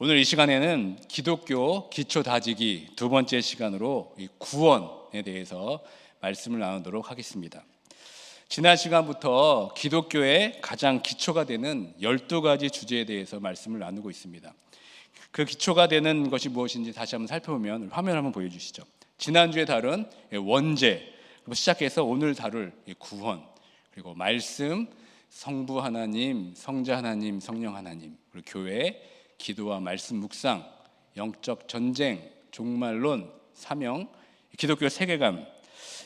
오늘 이 시간에는 기독교 기초 다지기 두 번째 시간으로 이 구원에 대해서 말씀을 나누도록 하겠습니다. 지난 시간부터 기독교의 가장 기초가 되는 12가지 주제에 대해서 말씀을 나누고 있습니다. 그 기초가 되는 것이 무엇인지 다시 한번 살펴보면 화면 한번 보여주시죠. 지난주에 다룬 원죄, 그리고 시작해서 오늘 다룰 구원, 그리고 말씀, 성부 하나님, 성자 하나님, 성령 하나님, 그리고 교회, 기도와 말씀 묵상, 영적 전쟁, 종말론, 사명, 기독교 세계관,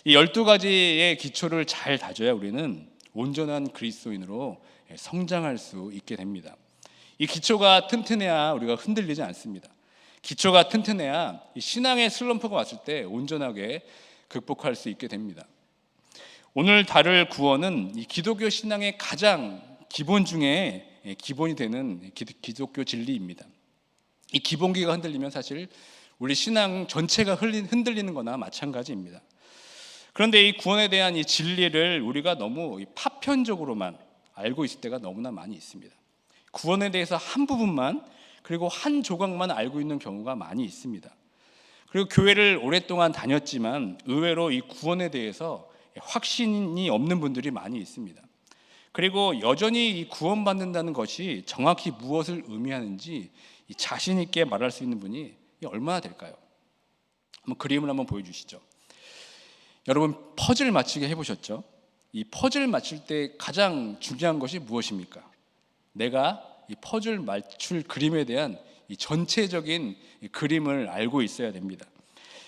이 12가지의 기초를 잘 다져야 우리는 온전한 그리스도인으로 성장할 수 있게 됩니다. 이 기초가 튼튼해야 우리가 흔들리지 않습니다. 기초가 튼튼해야 이 신앙의 슬럼프가 왔을 때 온전하게 극복할 수 있게 됩니다. 오늘 다룰 구원은 이 기독교 신앙의 가장 기본 중에 기본이 되는 기독교 진리입니다. 이 기본기가 흔들리면 사실 우리 신앙 전체가 흔들리는 거나 마찬가지입니다. 그런데 이 구원에 대한 이 진리를 우리가 너무 파편적으로만 알고 있을 때가 너무나 많이 있습니다. 구원에 대해서 한 부분만, 그리고 한 조각만 알고 있는 경우가 많이 있습니다. 그리고 교회를 오랫동안 다녔지만 의외로 이 구원에 대해서 확신이 없는 분들이 많이 있습니다. 그리고 여전히 이 구원받는다는 것이 정확히 무엇을 의미하는지 자신 있게 말할 수 있는 분이 얼마나 될까요? 한번 그림을 한번 보여주시죠. 여러분 퍼즐 맞추기 해보셨죠? 이 퍼즐 맞출 때 가장 중요한 것이 무엇입니까? 내가 이 퍼즐 맞출 그림에 대한 이 전체적인 이 그림을 알고 있어야 됩니다.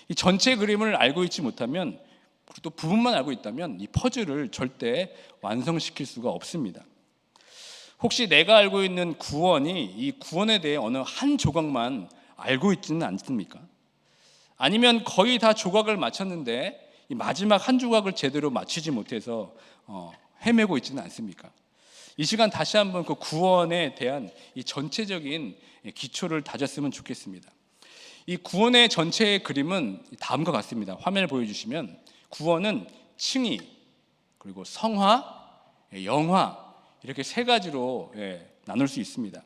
이 전체 그림을 알고 있지 못하면, 그리고 또 부분만 알고 있다면 이 퍼즐을 절대 완성시킬 수가 없습니다. 혹시 내가 알고 있는 구원이 이 구원에 대해 어느 한 조각만 알고 있지는 않습니까? 아니면 거의 다 조각을 맞췄는데 이 마지막 한 조각을 제대로 맞추지 못해서 헤매고 있지는 않습니까? 이 시간 다시 한번 그 구원에 대한 이 전체적인 기초를 다졌으면 좋겠습니다. 이 구원의 전체의 그림은 다음과 같습니다. 화면을 보여주시면 구원은 칭의, 그리고 성화, 영화, 이렇게 세 가지로 나눌 수 있습니다.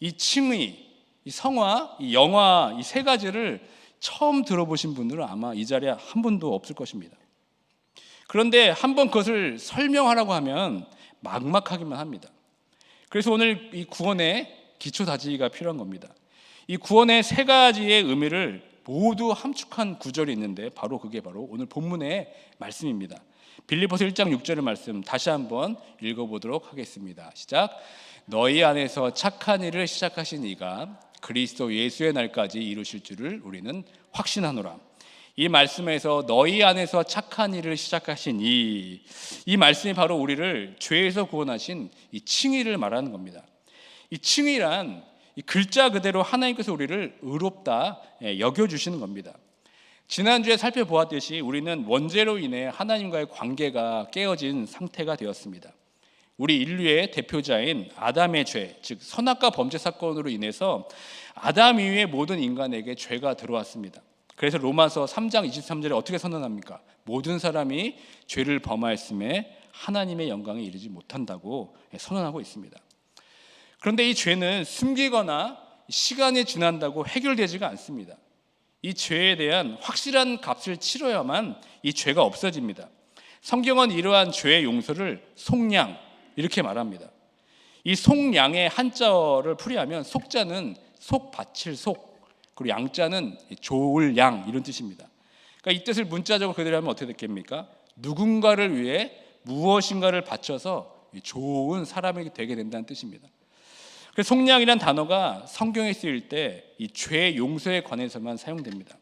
이 칭의, 이 성화, 이 영화, 이 세 가지를 처음 들어보신 분들은 아마 이 자리에 한 분도 없을 것입니다. 그런데 한번 그것을 설명하라고 하면 막막하기만 합니다. 그래서 오늘 이 구원의 기초 다지기가 필요한 겁니다. 이 구원의 세 가지의 의미를 모두 함축한 구절이 있는데 그게 바로 오늘 본문의 말씀입니다. 빌립보서 1장 6절의 말씀 다시 한번 읽어보도록 하겠습니다. 시작. 너희 안에서 착한 일을 시작하신 이가 그리스도 예수의 날까지 이루실 줄을 우리는 확신하노라. 이 말씀에서 너희 안에서 착한 일을 시작하신 이 말씀이 바로 우리를 죄에서 구원하신 이 칭의를 말하는 겁니다. 이 칭의란 이 글자 그대로 하나님께서 우리를 의롭다 여겨주시는 겁니다. 지난주에 살펴보았듯이 우리는 원죄로 인해 하나님과의 관계가 깨어진 상태가 되었습니다. 우리 인류의 대표자인 아담의 죄, 즉 선악과 범죄 사건으로 인해서 아담 이후의 모든 인간에게 죄가 들어왔습니다. 그래서 로마서 3장 23절에 어떻게 선언합니까? 모든 사람이 죄를 범하였음에 하나님의 영광에 이르지 못한다고 선언하고 있습니다. 그런데 이 죄는 숨기거나 시간이 지난다고 해결되지가 않습니다. 이 죄에 대한 확실한 값을 치러야만 이 죄가 없어집니다. 성경은 이러한 죄의 용서를 속량, 이렇게 말합니다. 이 속량의 한자어를 풀이하면 속자는 속 바칠 속, 그리고 양자는 좋을 양, 이런 뜻입니다. 그러니까 이 뜻을 문자적으로 그대로 하면 어떻게 됐겠습니까? 누군가를 위해 무엇인가를 바쳐서 좋은 사람이 되게 된다는 뜻입니다. 그래서 속량이란 단어가 성경에 쓰일 때 이 죄 용서에 관해서만 사용됩니다.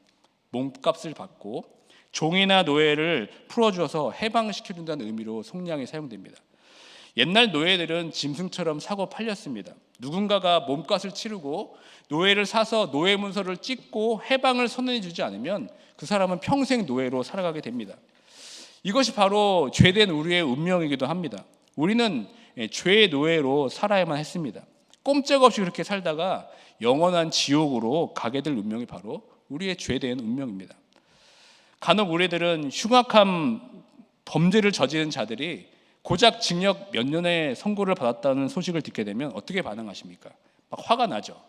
몸값을 받고 종이나 노예를 풀어주어서 해방시켜준다는 의미로 속량이 사용됩니다. 옛날 노예들은 짐승처럼 사고 팔렸습니다. 누군가가 몸값을 치르고 노예를 사서 노예 문서를 찍고 해방을 선언해 주지 않으면 그 사람은 평생 노예로 살아가게 됩니다. 이것이 바로 죄된 우리의 운명이기도 합니다. 우리는 죄의 노예로 살아야만 했습니다. 꼼짝없이 그렇게 살다가 영원한 지옥으로 가게 될 운명이 바로 우리의 죄된 운명입니다. 간혹 우리들은 흉악한 범죄를 저지른 자들이 고작 징역 몇 년의 선고를 받았다는 소식을 듣게 되면 어떻게 반응하십니까? 막 화가 나죠.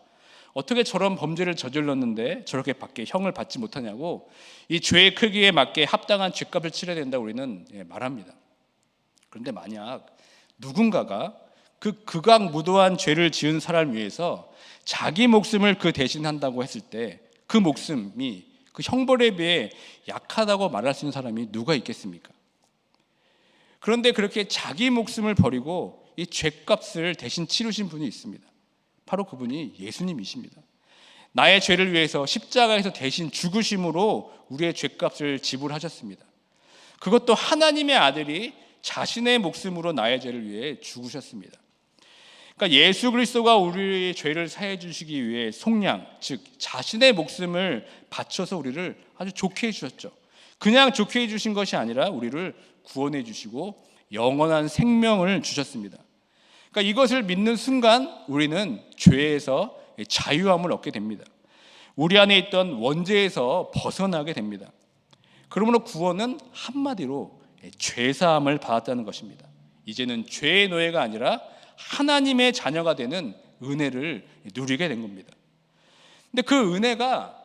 어떻게 저런 범죄를 저질렀는데 저렇게 밖에 형을 받지 못하냐고 이 죄의 크기에 맞게 합당한 죗값을 치러야 된다고 우리는 말합니다. 그런데 만약 누군가가 그 극악무도한 죄를 지은 사람을 위해서 자기 목숨을 그 대신한다고 했을 때 그 목숨이 그 형벌에 비해 약하다고 말할 수 있는 사람이 누가 있겠습니까? 그런데 그렇게 자기 목숨을 버리고 이 죗값을 대신 치르신 분이 있습니다. 바로 그분이 예수님이십니다. 나의 죄를 위해서 십자가에서 대신 죽으심으로 우리의 죗값을 지불하셨습니다. 그것도 하나님의 아들이 자신의 목숨으로 나의 죄를 위해 죽으셨습니다. 그러니까 예수 그리스도가 우리의 죄를 사해 주시기 위해 속량, 즉 자신의 목숨을 바쳐서 우리를 아주 좋게 해주셨죠. 그냥 좋게 해주신 것이 아니라 우리를 구원해 주시고 영원한 생명을 주셨습니다. 그러니까 이것을 믿는 순간 우리는 죄에서 자유함을 얻게 됩니다. 우리 안에 있던 원죄에서 벗어나게 됩니다. 그러므로 구원은 한마디로 죄사함을 받았다는 것입니다. 이제는 죄의 노예가 아니라 하나님의 자녀가 되는 은혜를 누리게 된 겁니다. 근데 그 은혜가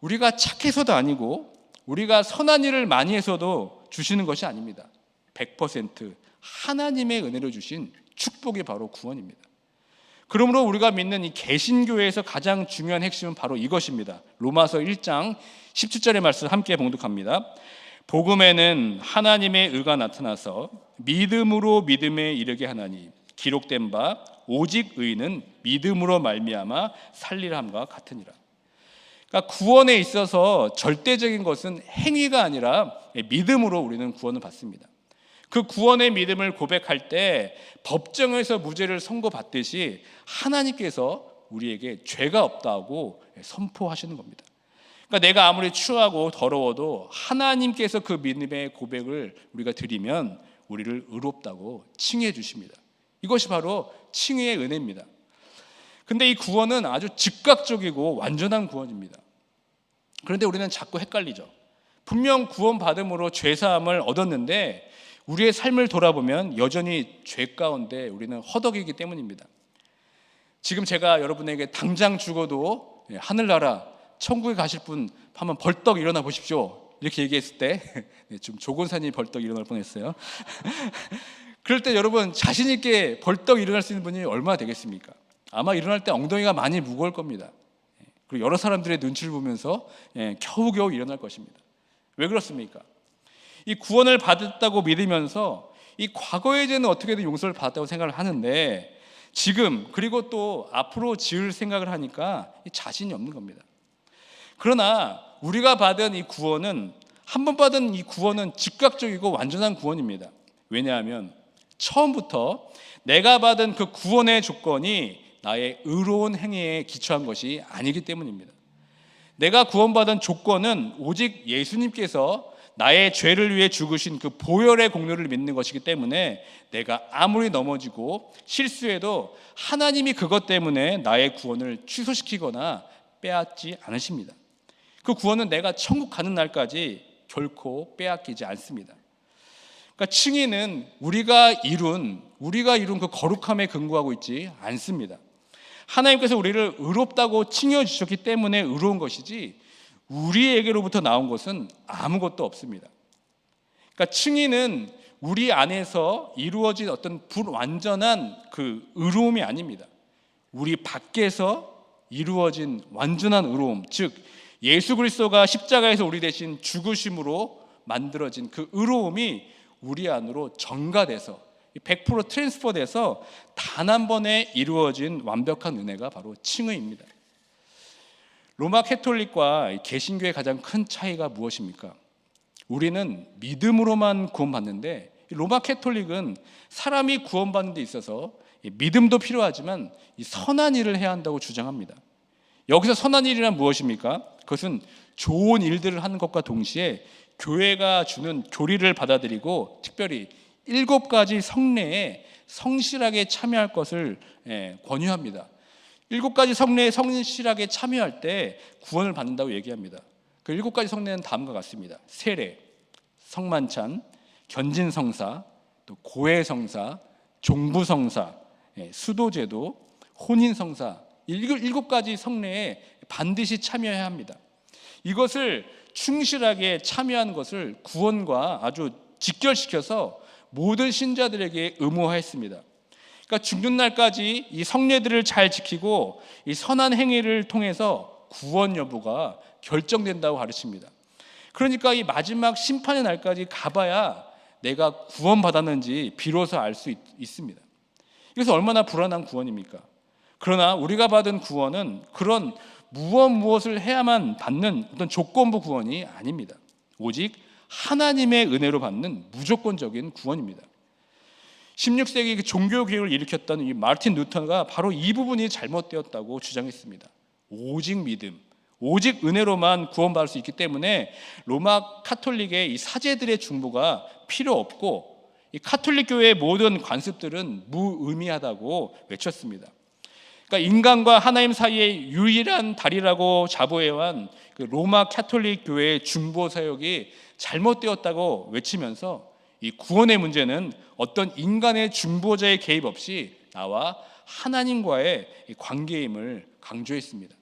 우리가 착해서도 아니고 우리가 선한 일을 많이 해서도 주시는 것이 아닙니다. 100% 하나님의 은혜로 주신 축복이 바로 구원입니다. 그러므로 우리가 믿는 이 개신교회에서 가장 중요한 핵심은 바로 이것입니다. 로마서 1장 17절의 말씀 함께 봉독합니다. 복음에는 하나님의 의가 나타나서 믿음으로 믿음에 이르게 하나니 기록된 바 오직 의는 믿음으로 말미암아 살리라 함과 같으니라. 그러니까 구원에 있어서 절대적인 것은 행위가 아니라 믿음으로 우리는 구원을 받습니다. 그 구원의 믿음을 고백할 때 법정에서 무죄를 선고받듯이 하나님께서 우리에게 죄가 없다고 선포하시는 겁니다. 그러니까 내가 아무리 추하고 더러워도 하나님께서 그 믿음의 고백을 우리가 드리면 우리를 의롭다고 칭해 주십니다. 이것이 바로 칭의의 은혜입니다. 근데 이 구원은 아주 즉각적이고 완전한 구원입니다. 그런데 우리는 자꾸 헷갈리죠. 분명 구원받음으로 죄사함을 얻었는데 우리의 삶을 돌아보면 여전히 죄 가운데 우리는 허덕이기 때문입니다. 지금 제가 여러분에게 당장 죽어도 하늘나라 천국에 가실 분 한번 벌떡 일어나 보십시오 이렇게 얘기했을 때 좀 조곤산이 벌떡 일어날 뻔했어요. 그럴 때 여러분 자신 있게 벌떡 일어날 수 있는 분이 얼마나 되겠습니까? 아마 일어날 때 엉덩이가 많이 무거울 겁니다. 그리고 여러 사람들의 눈치를 보면서 겨우겨우 일어날 것입니다. 왜 그렇습니까? 이 구원을 받았다고 믿으면서 이 과거의 죄는 어떻게든 용서를 받았다고 생각을 하는데 지금 그리고 또 앞으로 지을 생각을 하니까 자신이 없는 겁니다. 그러나 우리가 받은 이 구원은 한 번 받은 이 구원은 즉각적이고 완전한 구원입니다. 왜냐하면 처음부터 내가 받은 그 구원의 조건이 나의 의로운 행위에 기초한 것이 아니기 때문입니다. 내가 구원받은 조건은 오직 예수님께서 나의 죄를 위해 죽으신 그 보혈의 공로를 믿는 것이기 때문에 내가 아무리 넘어지고 실수해도 하나님이 그것 때문에 나의 구원을 취소시키거나 빼앗지 않으십니다. 그 구원은 내가 천국 가는 날까지 결코 빼앗기지 않습니다. 그러니까 칭의는 우리가 이룬 그 거룩함에 근거하고 있지 않습니다. 하나님께서 우리를 의롭다고 칭해 주셨기 때문에 의로운 것이지 우리에게로부터 나온 것은 아무것도 없습니다. 그러니까 칭의는 우리 안에서 이루어진 어떤 불완전한 그 의로움이 아닙니다. 우리 밖에서 이루어진 완전한 의로움, 즉 예수 그리스도가 십자가에서 우리 대신 죽으심으로 만들어진 그 의로움이 우리 안으로 전가돼서 100% 트랜스퍼돼서 단 한 번에 이루어진 완벽한 은혜가 바로 칭의입니다. 로마 캐톨릭과 개신교의 가장 큰 차이가 무엇입니까? 우리는 믿음으로만 구원받는데 로마 캐톨릭은 사람이 구원받는 데 있어서 믿음도 필요하지만 선한 일을 해야 한다고 주장합니다. 여기서 선한 일이란 무엇입니까? 그것은 좋은 일들을 하는 것과 동시에 교회가 주는 교리를 받아들이고 특별히 7가지 성례에 성실하게 참여할 것을 권유합니다. 7가지 성례에 성실하게 참여할 때 구원을 받는다고 얘기합니다. 그 7가지 성례는 다음과 같습니다. 세례, 성만찬, 견진성사, 또 고해성사, 종부성사, 수도제도, 혼인성사 일곱 가지 성례에 반드시 참여해야 합니다. 이것을 충실하게 참여하는 것을 구원과 아주 직결시켜서 모든 신자들에게 의무화했습니다. 그러니까 죽는 날까지 이 성례들을 잘 지키고 이 선한 행위를 통해서 구원 여부가 결정된다고 가르칩니다. 그러니까 이 마지막 심판의 날까지 가봐야 내가 구원받았는지 비로소 알 수 있습니다. 이것은 얼마나 불안한 구원입니까? 그러나 우리가 받은 구원은 그런 무엇을 해야만 받는 어떤 조건부 구원이 아닙니다. 오직 하나님의 은혜로 받는 무조건적인 구원입니다. 16세기 종교개혁을 일으켰던 이 마르틴 루터가 바로 이 부분이 잘못되었다고 주장했습니다. 오직 믿음, 오직 은혜로만 구원받을 수 있기 때문에 로마 카톨릭의 이 사제들의 중보가 필요 없고 이 카톨릭 교회의 모든 관습들은 무의미하다고 외쳤습니다. 그러니까 인간과 하나님 사이의 유일한 다리라고 자부해온 그 로마 카톨릭 교회의 중보 사역이 잘못되었다고 외치면서 이 구원의 문제는 어떤 인간의 중보자의 개입 없이 나와 하나님과의 관계임을 강조했습니다.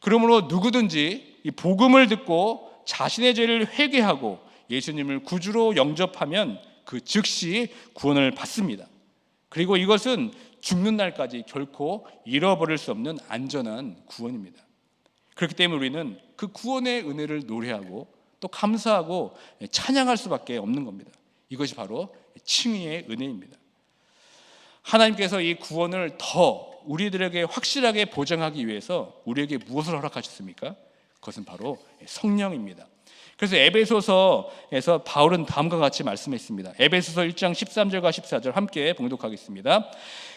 그러므로 누구든지 이 복음을 듣고 자신의 죄를 회개하고 예수님을 구주로 영접하면 그 즉시 구원을 받습니다. 그리고 이것은 죽는 날까지 결코 잃어버릴 수 없는 안전한 구원입니다. 그렇기 때문에 우리는 그 구원의 은혜를 노래하고 또 감사하고 찬양할 수밖에 없는 겁니다. 이것이 바로 칭의의 은혜입니다. 하나님께서 이 구원을 더 우리들에게 확실하게 보장하기 위해서 우리에게 무엇을 허락하셨습니까? 그것은 바로 성령입니다. 그래서 에베소서에서 바울은 다음과 같이 말씀했습니다. 에베소서 1장 13절과 14절 함께 봉독하겠습니다.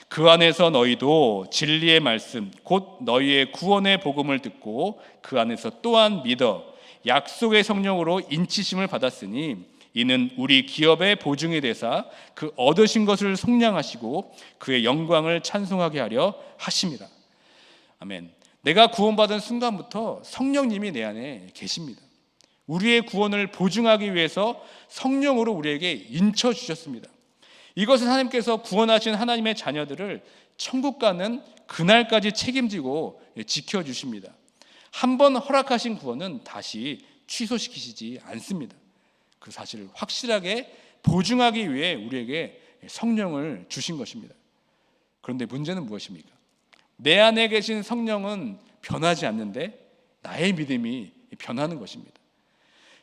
그 안에서 너희도 진리의 말씀 곧 너희의 구원의 복음을 듣고 그 안에서 또한 믿어 약속의 성령으로 인치심을 받았으니 이는 우리 기업의 보증이 되사 그 얻으신 것을 속량하시고 그의 영광을 찬송하게 하려 하심이라. 아멘. 내가 구원받은 순간부터 성령님이 내 안에 계십니다. 우리의 구원을 보증하기 위해서 성령으로 우리에게 인쳐 주셨습니다. 이것은 하나님께서 구원하신 하나님의 자녀들을 천국 가는 그날까지 책임지고 지켜주십니다. 한 번 허락하신 구원은 다시 취소시키시지 않습니다. 그 사실을 확실하게 보증하기 위해 우리에게 성령을 주신 것입니다. 그런데 문제는 무엇입니까? 내 안에 계신 성령은 변하지 않는데 나의 믿음이 변하는 것입니다.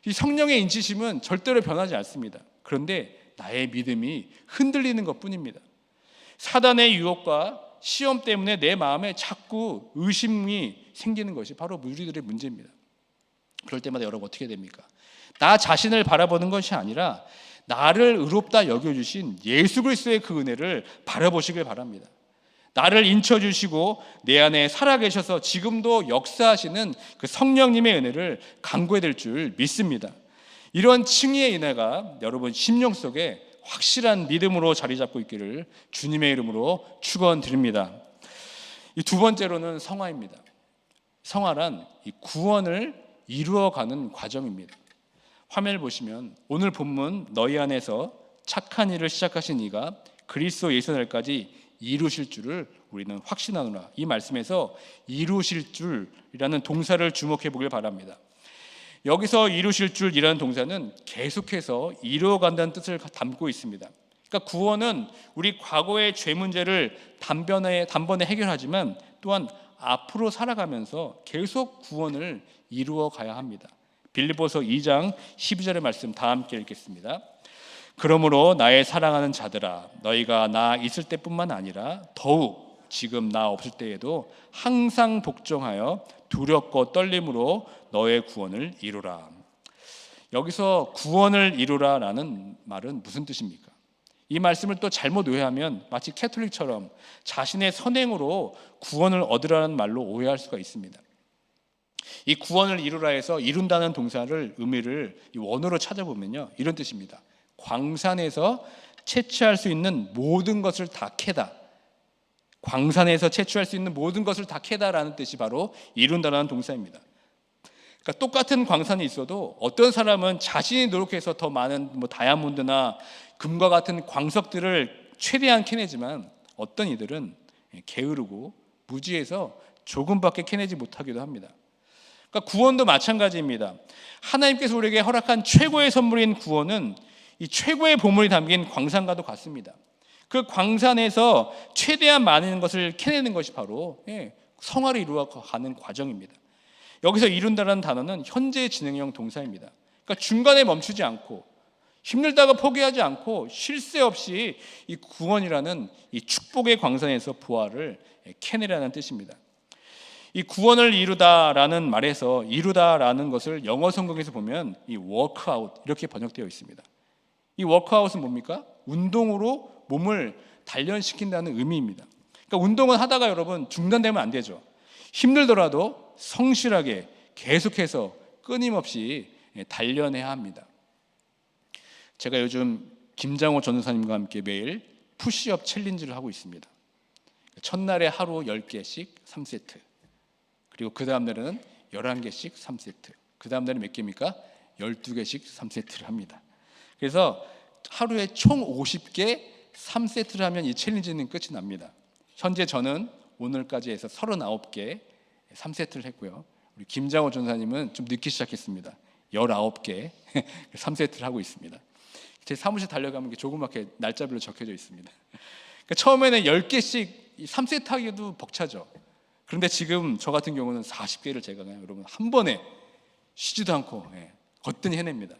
이 성령의 인치심은 절대로 변하지 않습니다. 그런데 나의 믿음이 흔들리는 것뿐입니다. 사단의 유혹과 시험 때문에 내 마음에 자꾸 의심이 생기는 것이 바로 우리들의 문제입니다. 그럴 때마다 여러분 어떻게 됩니까? 나 자신을 바라보는 것이 아니라 나를 의롭다 여겨주신 예수 그리스도의 그 은혜를 바라보시길 바랍니다. 나를 인쳐주시고 내 안에 살아계셔서 지금도 역사하시는 그 성령님의 은혜를 간구해야 될 줄 믿습니다. 이런 칭의의 은혜가 여러분 심령 속에 확실한 믿음으로 자리 잡고 있기를 주님의 이름으로 축원드립니다. 이 두 번째로는 성화입니다. 성화란 이 구원을 이루어가는 과정입니다. 화면을 보시면 오늘 본문 너희 안에서 착한 일을 시작하신 이가 그리스도 예수 날까지 이루실 줄을 우리는 확신하노라. 이 말씀에서 이루실 줄이라는 동사를 주목해 보길 바랍니다. 여기서 이루실 줄이라는 동사는 계속해서 이루어간다는 뜻을 담고 있습니다. 그러니까 구원은 우리 과거의 죄 문제를 단번에 해결하지만 또한 앞으로 살아가면서 계속 구원을 이루어 가야 합니다. 빌립보서 2장 12절의 말씀 다 함께 읽겠습니다. 그러므로 나의 사랑하는 자들아 너희가 나 있을 때뿐만 아니라 더욱 지금 나 없을 때에도 항상 복종하여 두렵고 떨림으로 너의 구원을 이루라. 여기서 구원을 이루라라는 말은 무슨 뜻입니까? 이 말씀을 또 잘못 오해하면 마치 캐톨릭처럼 자신의 선행으로 구원을 얻으라는 말로 오해할 수가 있습니다. 이 구원을 이루라 해서 이룬다는 동사를 의미를 원어로 찾아보면요 이런 뜻입니다. 광산에서 채취할 수 있는 모든 것을 다 캐다. 광산에서 채취할 수 있는 모든 것을 다 캐다라는 뜻이 바로 이룬다라는 동사입니다. 그러니까 똑같은 광산이 있어도 어떤 사람은 자신이 노력해서 더 많은 다이아몬드나 금과 같은 광석들을 최대한 캐내지만 어떤 이들은 게으르고 무지해서 조금밖에 캐내지 못하기도 합니다. 그러니까 구원도 마찬가지입니다. 하나님께서 우리에게 허락한 최고의 선물인 구원은 이 최고의 보물이 담긴 광산과도 같습니다. 그 광산에서 최대한 많은 것을 캐내는 것이 바로 성화를 이루어가는 과정입니다. 여기서 이룬다라는 단어는 현재 진행형 동사입니다. 그러니까 중간에 멈추지 않고 힘들다가 포기하지 않고 쉴 새 없이 이 구원이라는 이 축복의 광산에서 보화를 캐내라는 뜻입니다. 이 구원을 이루다라는 말에서 이루다라는 것을 영어 성경에서 보면 이 워크아웃 이렇게 번역되어 있습니다. 이 워크아웃은 뭡니까? 운동으로 몸을 단련시킨다는 의미입니다. 그러니까 운동은 하다가 여러분 중단되면 안 되죠. 힘들더라도 성실하게 계속해서 끊임없이 단련해야 합니다. 제가 요즘 김장호 전도사님과 함께 매일 푸시업 챌린지를 하고 있습니다. 첫날에 하루 10개씩 3세트, 그리고 그 다음 날에는 11개씩 3세트, 그 다음 날에 몇 개입니까? 12개씩 3세트를 합니다. 그래서 하루에 총 50개 3세트를 하면 이 챌린지는 끝이 납니다. 현재 저는 오늘까지 해서 39개 3세트를 했고요. 우리 김장호 전사님은 좀 늦게 시작했습니다. 19개 3세트를 하고 있습니다. 제 사무실 달려가면 조그맣게 날짜별로 적혀져 있습니다. 그러니까 처음에는 10개씩 3세트 하기도 벅차죠. 그런데 지금 저 같은 경우는 40개를 제가 그냥 여러분 한 번에 쉬지도 않고 거뜬히 해냅니다.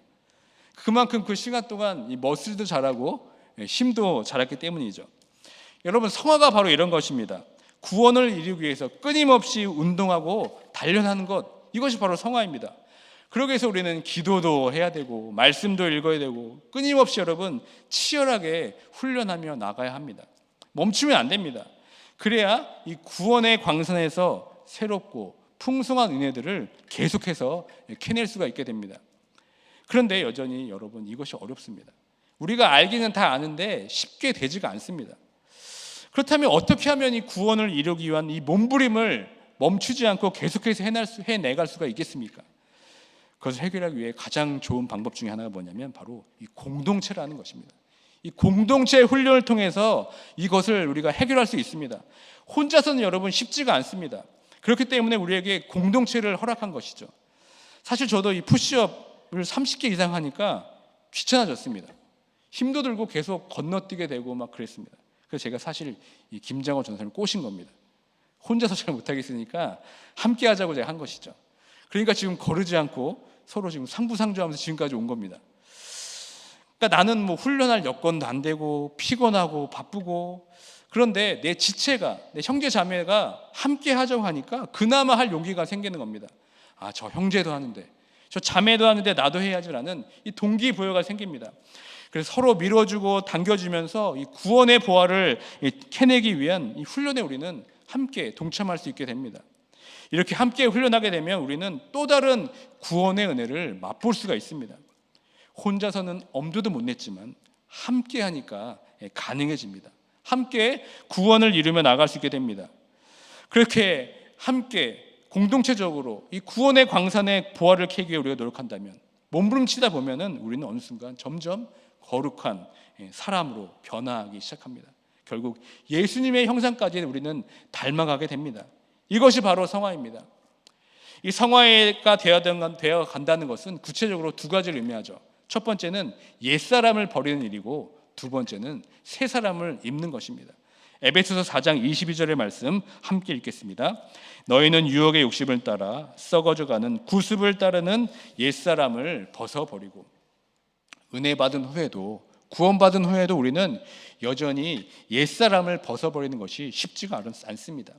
그만큼 그 시간 동안 이 머슬도 자라고 힘도 자랐기 때문이죠. 여러분, 성화가 바로 이런 것입니다. 구원을 이루기 위해서 끊임없이 운동하고 단련하는 것, 이것이 바로 성화입니다. 그러기 위해서 우리는 기도도 해야 되고 말씀도 읽어야 되고 끊임없이 여러분 치열하게 훈련하며 나가야 합니다. 멈추면 안 됩니다. 그래야 이 구원의 광산에서 새롭고 풍성한 은혜들을 계속해서 캐낼 수가 있게 됩니다. 그런데 여전히 여러분 이것이 어렵습니다. 우리가 알기는 다 아는데 쉽게 되지가 않습니다. 그렇다면 어떻게 하면 이 구원을 이루기 위한 이 몸부림을 멈추지 않고 계속해서 해내갈 수가 있겠습니까? 그것을 해결하기 위해 가장 좋은 방법 중에 하나가 뭐냐면 바로 이 공동체라는 것입니다. 이 공동체 훈련을 통해서 이것을 우리가 해결할 수 있습니다. 혼자서는 여러분 쉽지가 않습니다. 그렇기 때문에 우리에게 공동체를 허락한 것이죠. 사실 저도 이 푸시업을 30개 이상 하니까 귀찮아졌습니다. 힘도 들고 계속 건너뛰게 되고 막 그랬습니다. 그래서 제가 사실 이 김장호 전사를 꼬신 겁니다. 혼자서 잘 못하겠으니까 함께 하자고 제가 한 것이죠. 그러니까 지금 거르지 않고 서로 지금 상부상조하면서 지금까지 온 겁니다. 그러니까 나는 뭐 훈련할 여건도 안 되고 피곤하고 바쁘고, 그런데 내 지체가, 내 형제 자매가 함께 하자고 하니까 그나마 할 용기가 생기는 겁니다. 아, 저 형제도 하는데, 저 자매도 하는데 나도 해야지라는 이 동기부여가 생깁니다. 그래서 서로 밀어주고 당겨주면서 이 구원의 보화를 캐내기 위한 이 훈련에 우리는 함께 동참할 수 있게 됩니다. 이렇게 함께 훈련하게 되면 우리는 또 다른 구원의 은혜를 맛볼 수가 있습니다. 혼자서는 엄두도 못 냈지만 함께 하니까 가능해집니다. 함께 구원을 이루며 나갈 수 있게 됩니다. 그렇게 함께 공동체적으로 이 구원의 광산의 보화를 캐기 위해 우리가 노력한다면, 몸부림치다 보면은 우리는 어느 순간 점점 거룩한 사람으로 변화하기 시작합니다. 결국 예수님의 형상까지 우리는 닮아가게 됩니다. 이것이 바로 성화입니다. 이 성화가 되어 간다는 것은 구체적으로 두 가지를 의미하죠. 첫 번째는 옛사람을 버리는 일이고, 두 번째는 새 사람을 입는 것입니다. 에베소서 4장 22절의 말씀 함께 읽겠습니다. 너희는 유혹의 욕심을 따라 썩어져가는 구습을 따르는 옛사람을 벗어버리고. 은혜 받은 후에도, 구원받은 후에도 우리는 여전히 옛사람을 벗어버리는 것이 쉽지가 않습니다.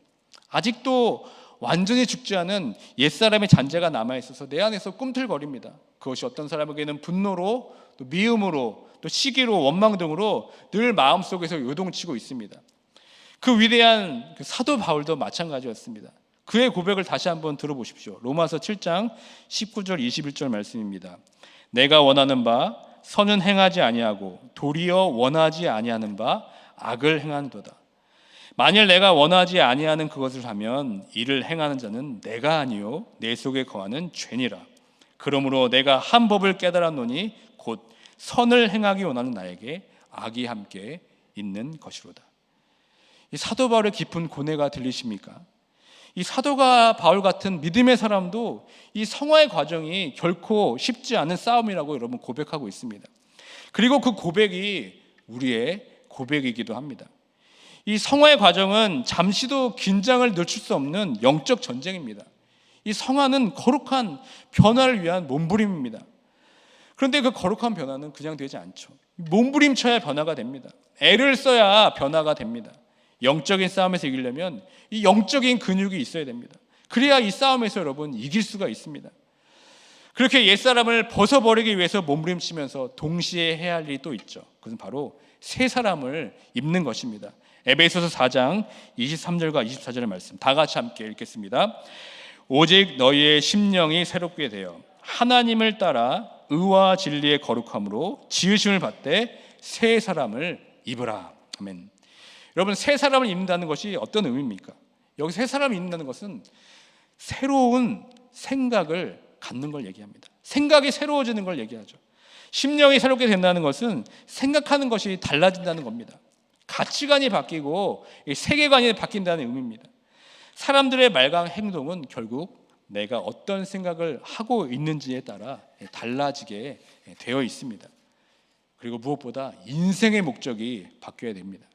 아직도 완전히 죽지 않은 옛사람의 잔재가 남아있어서 내 안에서 꿈틀거립니다. 그것이 어떤 사람에게는 분노로, 또 미움으로, 또 시기로, 원망 등으로 늘 마음속에서 요동치고 있습니다. 그 위대한 사도 바울도 마찬가지였습니다. 그의 고백을 다시 한번 들어보십시오. 로마서 7장 19절 21절 말씀입니다. 내가 원하는 바 선은 행하지 아니하고 도리어 원하지 아니하는 바 악을 행하는도다. 만일 내가 원하지 아니하는 그것을 하면 이를 행하는 자는 내가 아니요 내 속에 거하는 죄니라. 그러므로 내가 한 법을 깨달았노니 곧 선을 행하기 원하는 나에게 악이 함께 있는 것이로다. 이 사도 바울의 깊은 고뇌가 들리십니까? 이 사도가 바울 같은 믿음의 사람도 이 성화의 과정이 결코 쉽지 않은 싸움이라고 여러분 고백하고 있습니다. 그리고 그 고백이 우리의 고백이기도 합니다. 이 성화의 과정은 잠시도 긴장을 늦출 수 없는 영적 전쟁입니다. 이 성화는 거룩한 변화를 위한 몸부림입니다. 그런데 그 거룩한 변화는 그냥 되지 않죠. 몸부림쳐야 변화가 됩니다. 애를 써야 변화가 됩니다. 영적인 싸움에서 이기려면 이 영적인 근육이 있어야 됩니다. 그래야 이 싸움에서 여러분 이길 수가 있습니다. 그렇게 옛사람을 벗어버리기 위해서 몸부림치면서 동시에 해야 할 일이 또 있죠. 그것은 바로 새 사람을 입는 것입니다. 에베소서 4장 23절과 24절의 말씀 다 같이 함께 읽겠습니다. 오직 너희의 심령이 새롭게 되어 하나님을 따라 의와 진리의 거룩함으로 지으심을 받되 새 사람을 입으라. 아멘. 여러분, 새 사람을 입는다는 것이 어떤 의미입니까? 여기 새 사람을 입는다는 것은 새로운 생각을 갖는 걸 얘기합니다. 생각이 새로워지는 걸 얘기하죠. 심령이 새롭게 된다는 것은 생각하는 것이 달라진다는 겁니다. 가치관이 바뀌고 세계관이 바뀐다는 의미입니다. 사람들의 말과 행동은 결국 내가 어떤 생각을 하고 있는지에 따라 달라지게 되어 있습니다. 그리고 무엇보다 인생의 목적이 바뀌어야 됩니다.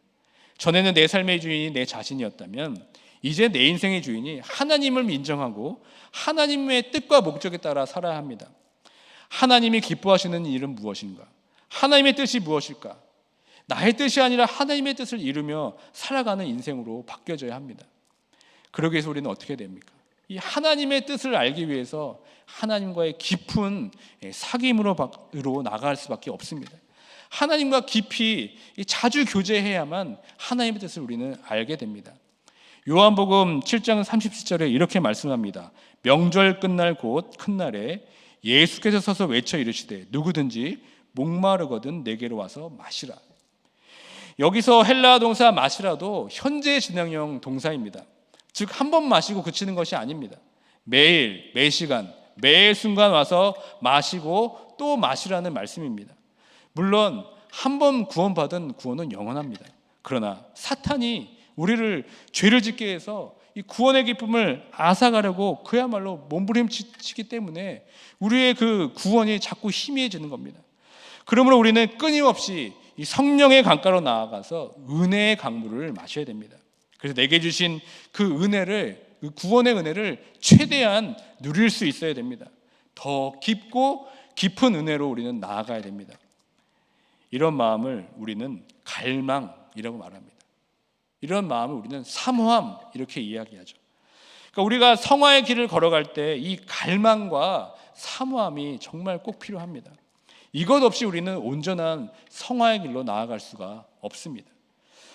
전에는 내 삶의 주인이 내 자신이었다면 이제 내 인생의 주인이 하나님을 인정하고 하나님의 뜻과 목적에 따라 살아야 합니다. 하나님이 기뻐하시는 일은 무엇인가? 하나님의 뜻이 무엇일까? 나의 뜻이 아니라 하나님의 뜻을 이루며 살아가는 인생으로 바뀌어져야 합니다. 그러기 위해서 우리는 어떻게 됩니까? 이 하나님의 뜻을 알기 위해서 하나님과의 깊은 사귐으로 나아갈 수밖에 없습니다. 하나님과 깊이 자주 교제해야만 하나님의 뜻을 우리는 알게 됩니다. 요한복음 7장 37절에 이렇게 말씀합니다. 명절 끝날 곧 큰 날에 예수께서 서서 외쳐 이르시되 누구든지 목마르거든 내게로 와서 마시라. 여기서 헬라어 동사 마시라도 현재 진행형 동사입니다. 즉 한 번 마시고 그치는 것이 아닙니다. 매일, 매 시간, 매 순간 와서 마시고 또 마시라는 말씀입니다. 물론 한 번 구원받은 구원은 영원합니다. 그러나 사탄이 우리를 죄를 짓게 해서 이 구원의 기쁨을 앗아가려고 그야말로 몸부림치기 때문에 우리의 그 구원이 자꾸 희미해지는 겁니다. 그러므로 우리는 끊임없이 이 성령의 강가로 나아가서 은혜의 강물을 마셔야 됩니다. 그래서 내게 주신 그 은혜를, 그 구원의 은혜를 최대한 누릴 수 있어야 됩니다. 더 깊고 깊은 은혜로 우리는 나아가야 됩니다. 이런 마음을 우리는 갈망이라고 말합니다. 이런 마음을 우리는 사모함 이렇게 이야기하죠. 그러니까 우리가 성화의 길을 걸어갈 때 이 갈망과 사모함이 정말 꼭 필요합니다. 이것 없이 우리는 온전한 성화의 길로 나아갈 수가 없습니다.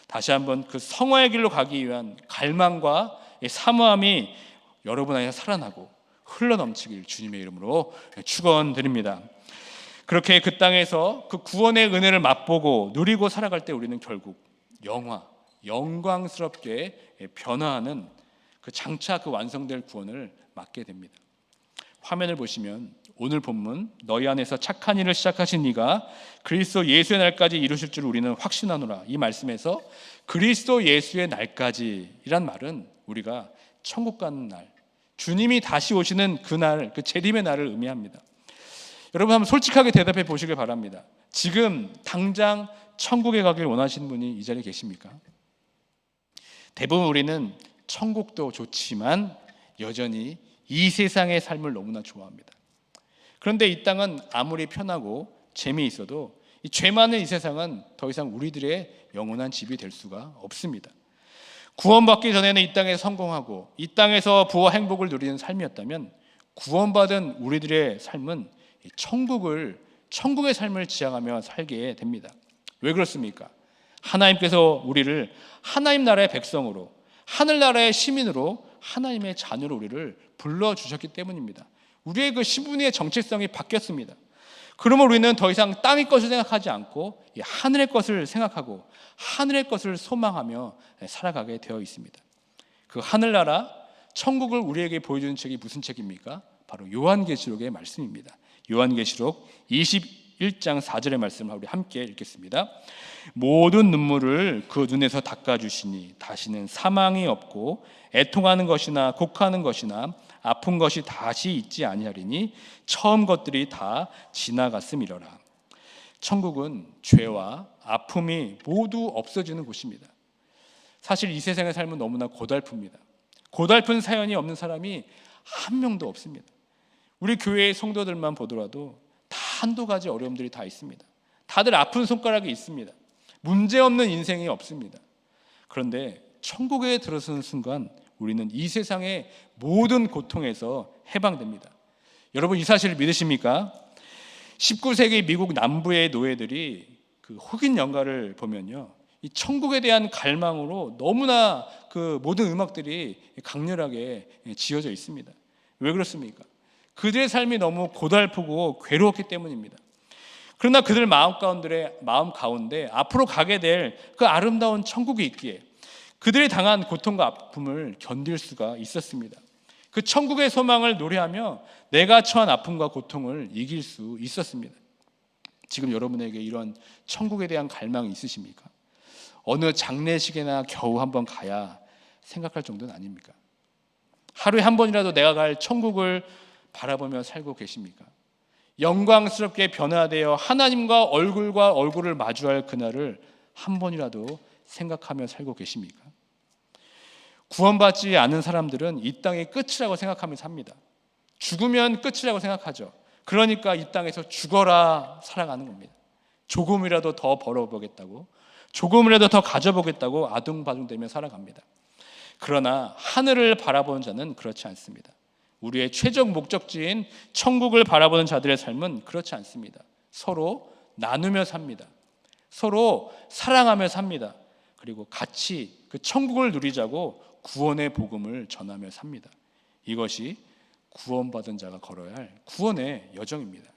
다시 한번 그 성화의 길로 가기 위한 갈망과 사모함이 여러분 안에 살아나고 흘러넘치길 주님의 이름으로 축원드립니다. 그렇게 그 땅에서 그 구원의 은혜를 맛보고 누리고 살아갈 때 우리는 결국 영광스럽게 변화하는 그 장차 그 완성될 구원을 맞게 됩니다. 화면을 보시면 오늘 본문 너희 안에서 착한 일을 시작하신 이가 그리스도 예수의 날까지 이루실 줄 우리는 확신하노라. 이 말씀에서 그리스도 예수의 날까지란 말은 우리가 천국 가는 날, 주님이 다시 오시는 그날, 그 재림의 날을 의미합니다. 여러분 한번 솔직하게 대답해 보시길 바랍니다. 지금 당장 천국에 가길 원하시는 분이 이 자리에 계십니까? 대부분 우리는 천국도 좋지만 여전히 이 세상의 삶을 너무나 좋아합니다. 그런데 이 땅은 아무리 편하고 재미있어도 이 죄 많은 이 세상은 더 이상 우리들의 영원한 집이 될 수가 없습니다. 구원받기 전에는 이 땅에서 성공하고 이 땅에서 부와 행복을 누리는 삶이었다면 구원받은 우리들의 삶은 천국의 삶을 지향하며 살게 됩니다. 왜 그렇습니까? 하나님께서 우리를 하나님 나라의 백성으로, 하늘나라의 시민으로, 하나님의 자녀로 우리를 불러주셨기 때문입니다. 우리의 그 신분의 정체성이 바뀌었습니다. 그러면 우리는 더 이상 땅의 것을 생각하지 않고 하늘의 것을 생각하고 하늘의 것을 소망하며 살아가게 되어 있습니다. 그 하늘나라, 천국을 우리에게 보여주는 책이 무슨 책입니까? 바로 요한계시록의 말씀입니다. 요한계시록 21장 4절의 말씀을 우리 함께 읽겠습니다. 모든 눈물을 그 눈에서 닦아주시니 다시는 사망이 없고 애통하는 것이나 곡하는 것이나 아픈 것이 다시 있지 아니하리니 처음 것들이 다 지나갔음이로라. 천국은 죄와 아픔이 모두 없어지는 곳입니다. 사실 이 세상의 삶은 너무나 고달픕니다. 고달픈 사연이 없는 사람이 한 명도 없습니다. 우리 교회의 성도들만 보더라도 다 한두 가지 어려움들이 다 있습니다. 다들 아픈 손가락이 있습니다. 문제없는 인생이 없습니다. 그런데 천국에 들어서는 순간 우리는 이 세상의 모든 고통에서 해방됩니다. 여러분 이 사실을 믿으십니까? 19세기 미국 남부의 노예들이 그 흑인 연가를 보면요, 이 천국에 대한 갈망으로 너무나 그 모든 음악들이 강렬하게 지어져 있습니다. 왜 그렇습니까? 그들의 삶이 너무 고달프고 괴로웠기 때문입니다. 그러나 그들 마음 가운데 앞으로 가게 될 그 아름다운 천국이 있기에 그들이 당한 고통과 아픔을 견딜 수가 있었습니다. 그 천국의 소망을 노래하며 내가 처한 아픔과 고통을 이길 수 있었습니다. 지금 여러분에게 이런 천국에 대한 갈망이 있으십니까? 어느 장례식에나 겨우 한번 가야 생각할 정도는 아닙니까? 하루에 한 번이라도 내가 갈 천국을 바라보며 살고 계십니까? 영광스럽게 변화되어 하나님과 얼굴을 마주할 그날을 한 번이라도 생각하며 살고 계십니까? 구원받지 않은 사람들은 이 땅의 끝이라고 생각하며 삽니다. 죽으면 끝이라고 생각하죠. 그러니까 이 땅에서 죽어라 살아가는 겁니다. 조금이라도 더 벌어보겠다고, 조금이라도 더 가져보겠다고 아둥바둥대며 살아갑니다. 그러나 하늘을 바라보는 자는 그렇지 않습니다. 우리의 최종 목적지인 천국을 바라보는 자들의 삶은 그렇지 않습니다. 서로 나누며 삽니다. 서로 사랑하며 삽니다. 그리고 같이 그 천국을 누리자고 구원의 복음을 전하며 삽니다. 이것이 구원받은 자가 걸어야 할 구원의 여정입니다.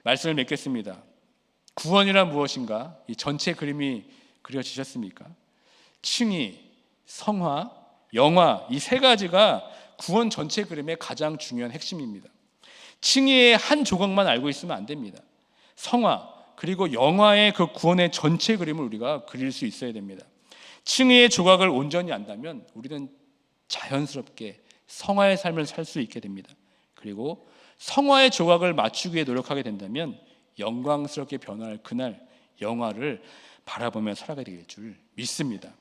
말씀을 맺겠습니다. 구원이란 무엇인가? 이 전체 그림이 그려지셨습니까? 칭의, 성화, 영화, 이 세 가지가 구원 전체 그림의 가장 중요한 핵심입니다. 칭의의 한 조각만 알고 있으면 안 됩니다. 성화 그리고 영화의 그 구원의 전체 그림을 우리가 그릴 수 있어야 됩니다. 칭의의 조각을 온전히 안다면 우리는 자연스럽게 성화의 삶을 살 수 있게 됩니다. 그리고 성화의 조각을 맞추기 위해 노력하게 된다면 영광스럽게 변화할 그날 영화를 바라보며 살아가게 될 줄 믿습니다.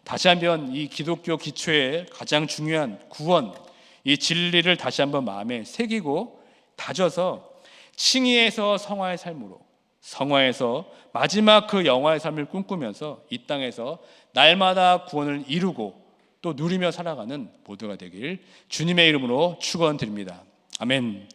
다시 한번 이 기독교 기초의 가장 중요한 구원, 이 진리를 다시 한번 마음에 새기고 다져서 칭의에서 성화의 삶으로, 성화에서 마지막 그 영화의 삶을 꿈꾸면서 이 땅에서 날마다 구원을 이루고 또 누리며 살아가는 모두가 되길 주님의 이름으로 축원드립니다. 아멘.